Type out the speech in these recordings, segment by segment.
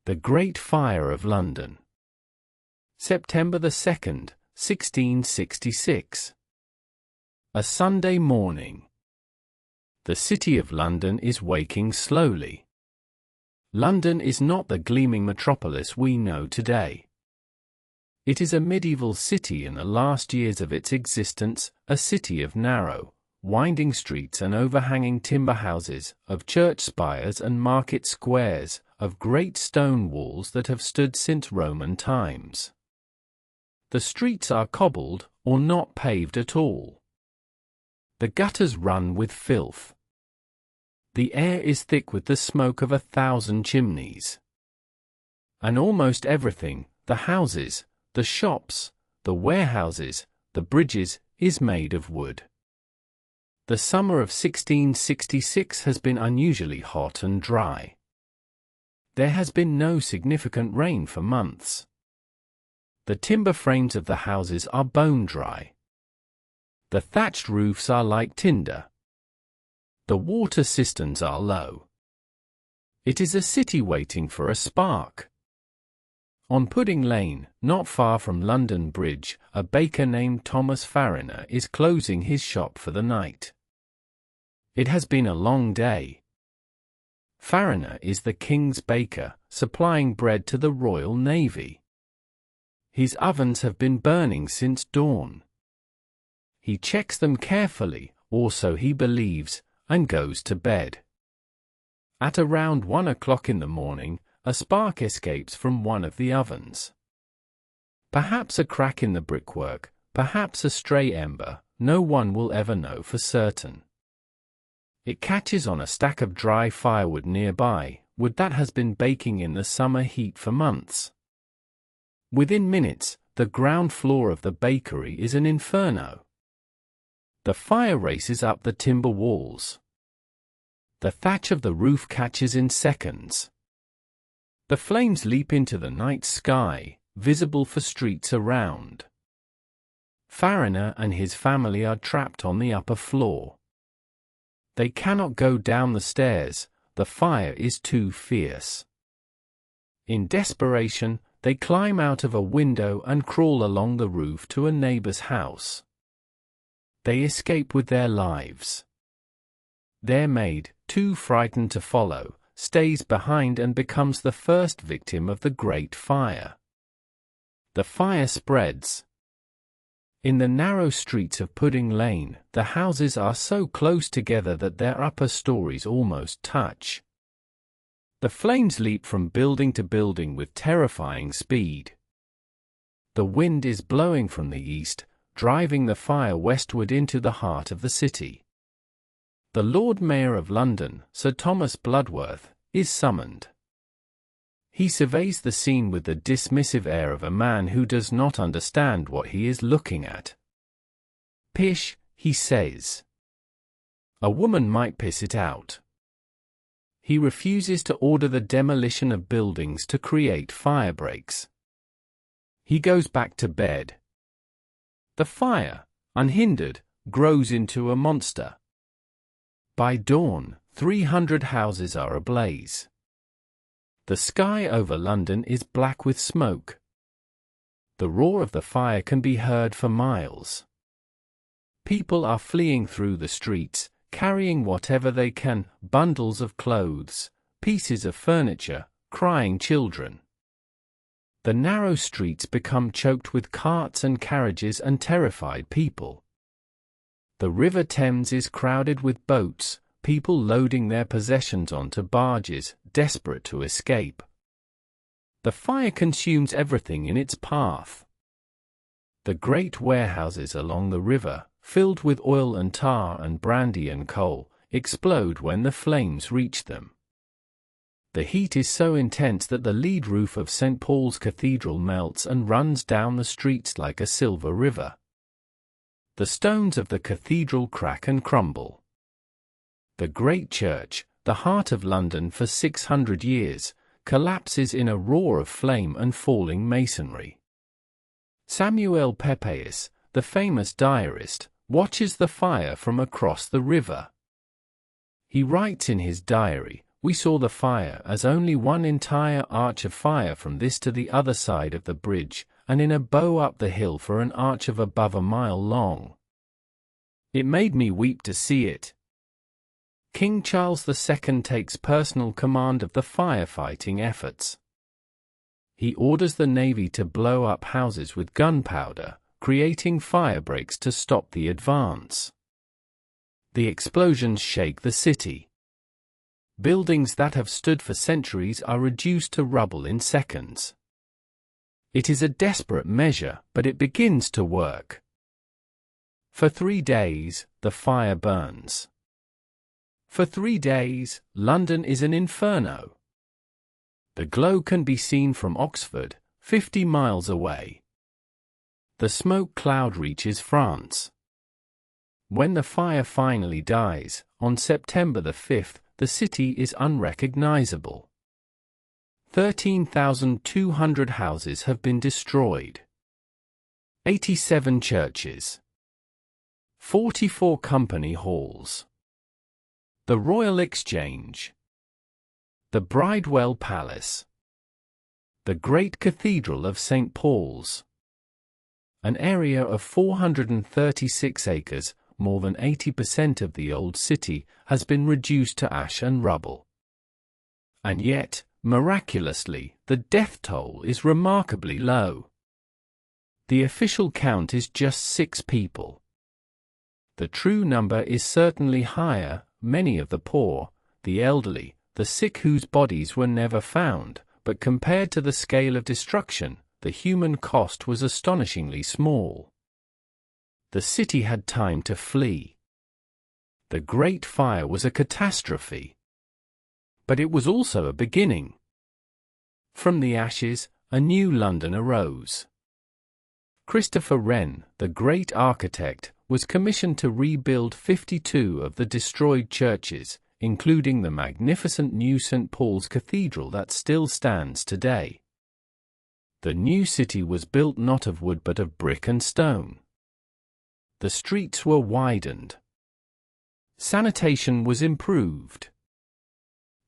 The Great Fire of London. September the 2nd, 1666. A Sunday morning. The city of London is waking slowly. London is not the gleaming metropolis we know today. It is a medieval city in the last years of its existence, a city of narrow, winding streets and overhanging timber houses, of church spires and market squares, of great stone walls that have stood since Roman times. The streets are cobbled, or not paved at all. The gutters run with filth. The air is thick with the smoke of 1,000 chimneys. And almost everything, the houses, the shops, the warehouses, the bridges, is made of wood. The summer of 1666 has been unusually hot and dry. There has been no significant rain for months. The timber frames of the houses are bone dry. The thatched roofs are like tinder. The water cisterns are low. It is a city waiting for a spark. On Pudding Lane, not far from London Bridge, a baker named Thomas Fariner is closing his shop for the night. It has been a long day. Fariner is the king's baker, supplying bread to the Royal Navy. His ovens have been burning since dawn. He checks them carefully, or so he believes, and goes to bed. At around 1 o'clock in the morning, a spark escapes from one of the ovens. Perhaps a crack in the brickwork, perhaps a stray ember, no one will ever know for certain. It catches on a stack of dry firewood nearby, wood that has been baking in the summer heat for months. Within minutes, the ground floor of the bakery is an inferno. The fire races up the timber walls. The thatch of the roof catches in seconds. The flames leap into the night sky, visible for streets around. Fariner and his family are trapped on the upper floor. They cannot go down the stairs, the fire is too fierce. In desperation, they climb out of a window and crawl along the roof to a neighbor's house. They escape with their lives. Their maid, too frightened to follow, stays behind and becomes the first victim of the Great Fire. The fire spreads. In the narrow streets of Pudding Lane, the houses are so close together that their upper stories almost touch. The flames leap from building to building with terrifying speed. The wind is blowing from the east, driving the fire westward into the heart of the city. The Lord Mayor of London, Sir Thomas Bloodworth, is summoned. He surveys the scene with the dismissive air of a man who does not understand what he is looking at. "Pish," he says. "A woman might piss it out." He refuses to order the demolition of buildings to create firebreaks. He goes back to bed. The fire, unhindered, grows into a monster. By dawn, 300 houses are ablaze. The sky over London is black with smoke. The roar of the fire can be heard for miles. People are fleeing through the streets, carrying whatever they can, bundles of clothes, pieces of furniture, crying children. The narrow streets become choked with carts and carriages and terrified people. The River Thames is crowded with boats, people loading their possessions onto barges, desperate to escape. The fire consumes everything in its path. The great warehouses along the river, filled with oil and tar and brandy and coal, explode when the flames reach them. The heat is so intense that the lead roof of St. Paul's Cathedral melts and runs down the streets like a silver river. The stones of the cathedral crack and crumble. The great church, the heart of London for 600 years, collapses in a roar of flame and falling masonry. Samuel Pepys, the famous diarist, watches the fire from across the river. He writes in his diary, we saw the fire as only one entire arch of fire from this to the other side of the bridge, and in a bow up the hill for an arch of above a mile long. It made me weep to see it. King Charles II takes personal command of the firefighting efforts. He orders the Navy to blow up houses with gunpowder, creating fire breaks to stop the advance. The explosions shake the city. Buildings that have stood for centuries are reduced to rubble in seconds. It is a desperate measure, but it begins to work. For 3 days, the fire burns. For 3 days, London is an inferno. The glow can be seen from Oxford, 50 miles away. The smoke cloud reaches France. When the fire finally dies, on September the 5th, the city is unrecognizable. 13,200 houses have been destroyed. 87 churches. 44 company halls. The Royal Exchange. The Bridewell Palace. The Great Cathedral of St. Paul's. An area of 436 acres, more than 80% of the old city, has been reduced to ash and rubble. And yet, miraculously, the death toll is remarkably low. The official count is just 6 people. The true number is certainly higher, many of the poor, the elderly, the sick whose bodies were never found, but compared to the scale of destruction, the human cost was astonishingly small. The city had time to flee. The Great Fire was a catastrophe. But it was also a beginning. From the ashes, a new London arose. Christopher Wren, the great architect, was commissioned to rebuild 52 of the destroyed churches, including the magnificent new St. Paul's Cathedral that still stands today. The new city was built not of wood but of brick and stone. The streets were widened. Sanitation was improved.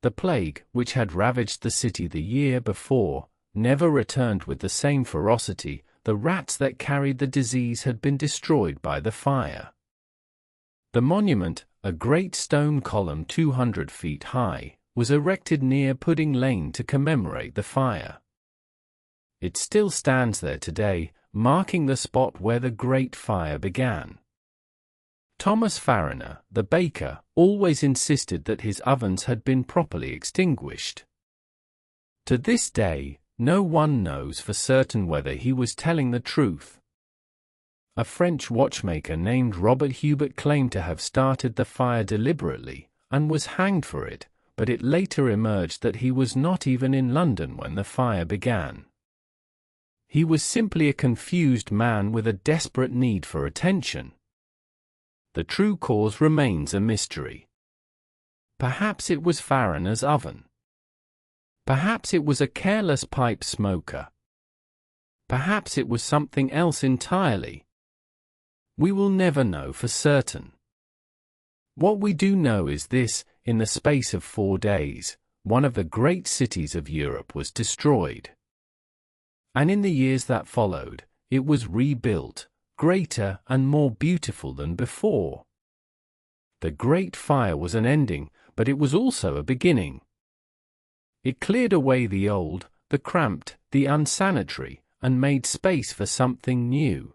The plague, which had ravaged the city the year before, never returned with the same ferocity. The rats that carried the disease had been destroyed by the fire. The monument, a great stone column 200 feet high, was erected near Pudding Lane to commemorate the fire. It still stands there today, marking the spot where the Great Fire began. Thomas Fariner, the baker, always insisted that his ovens had been properly extinguished. To this day, no one knows for certain whether he was telling the truth. A French watchmaker named Robert Hubert claimed to have started the fire deliberately, and was hanged for it, but it later emerged that he was not even in London when the fire began. He was simply a confused man with a desperate need for attention. The true cause remains a mystery. Perhaps it was Fariner's oven. Perhaps it was a careless pipe smoker. Perhaps it was something else entirely. We will never know for certain. What we do know is this: in the space of 4 days, one of the great cities of Europe was destroyed. And in the years that followed, it was rebuilt, greater and more beautiful than before. The Great Fire was an ending, but it was also a beginning. It cleared away the old, the cramped, the unsanitary, and made space for something new.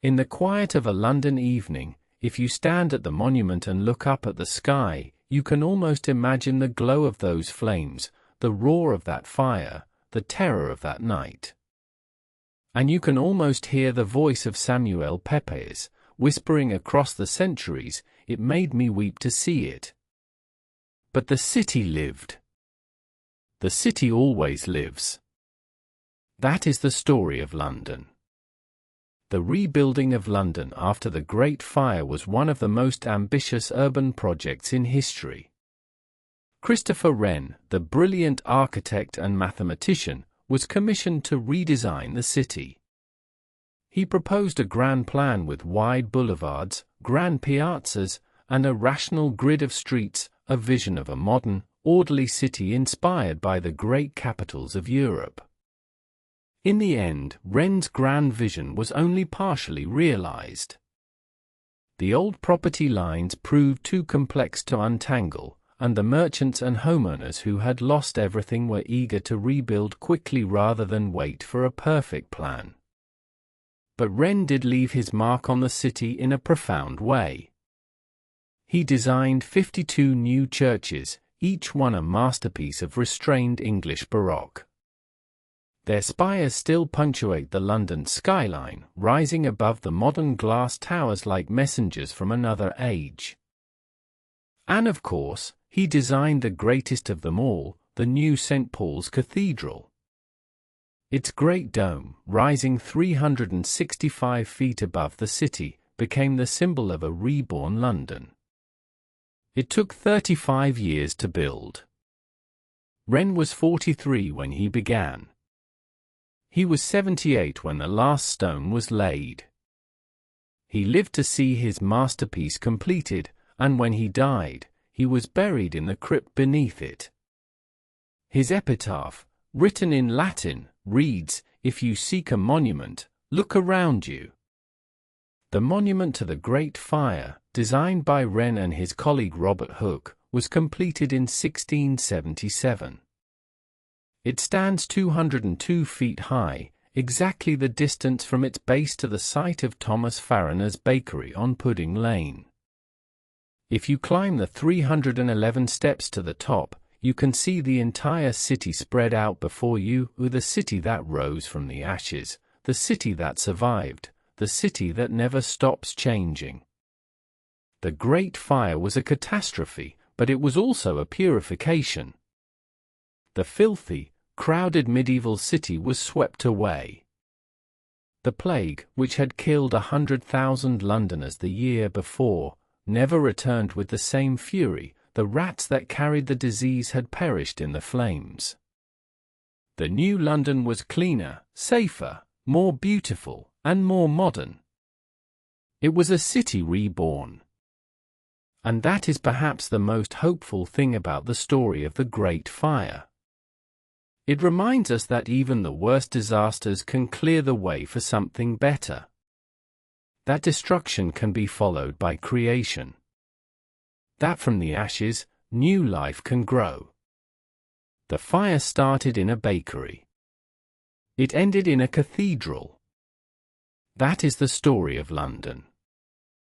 In the quiet of a London evening, if you stand at the monument and look up at the sky, you can almost imagine the glow of those flames, the roar of that fire, the terror of that night. And you can almost hear the voice of Samuel Pepys, whispering across the centuries, "It made me weep to see it." But the city lived. The city always lives. That is the story of London. The rebuilding of London after the Great Fire was one of the most ambitious urban projects in history. Christopher Wren, the brilliant architect and mathematician, was commissioned to redesign the city. He proposed a grand plan with wide boulevards, grand piazzas, and a rational grid of streets, a vision of a modern, orderly city inspired by the great capitals of Europe. In the end, Wren's grand vision was only partially realized. The old property lines proved too complex to untangle, and the merchants and homeowners who had lost everything were eager to rebuild quickly rather than wait for a perfect plan. But Wren did leave his mark on the city in a profound way. He designed 52 new churches, each one a masterpiece of restrained English Baroque. Their spires still punctuate the London skyline, rising above the modern glass towers like messengers from another age. And of course, he designed the greatest of them all, the new St. Paul's Cathedral. Its great dome, rising 365 feet above the city, became the symbol of a reborn London. It took 35 years to build. Wren was 43 when he began. He was 78 when the last stone was laid. He lived to see his masterpiece completed, and when he died, he was buried in the crypt beneath it. His epitaph, written in Latin, reads, "If you seek a monument, look around you." The monument to the Great Fire, designed by Wren and his colleague Robert Hooke, was completed in 1677. It stands 202 feet high, exactly the distance from its base to the site of Thomas Farriner's bakery on Pudding Lane. If you climb the 311 steps to the top, you can see the entire city spread out before you, the city that rose from the ashes, the city that survived, the city that never stops changing. The Great Fire was a catastrophe, but it was also a purification. The filthy, crowded medieval city was swept away. The plague, which had killed 100,000 Londoners the year before, never returned with the same fury. The rats that carried the disease had perished in the flames. The new London was cleaner, safer, more beautiful, and more modern. It was a city reborn. And that is perhaps the most hopeful thing about the story of the Great Fire. It reminds us that even the worst disasters can clear the way for something better. That destruction can be followed by creation. That from the ashes, new life can grow. The fire started in a bakery. It ended in a cathedral. That is the story of London.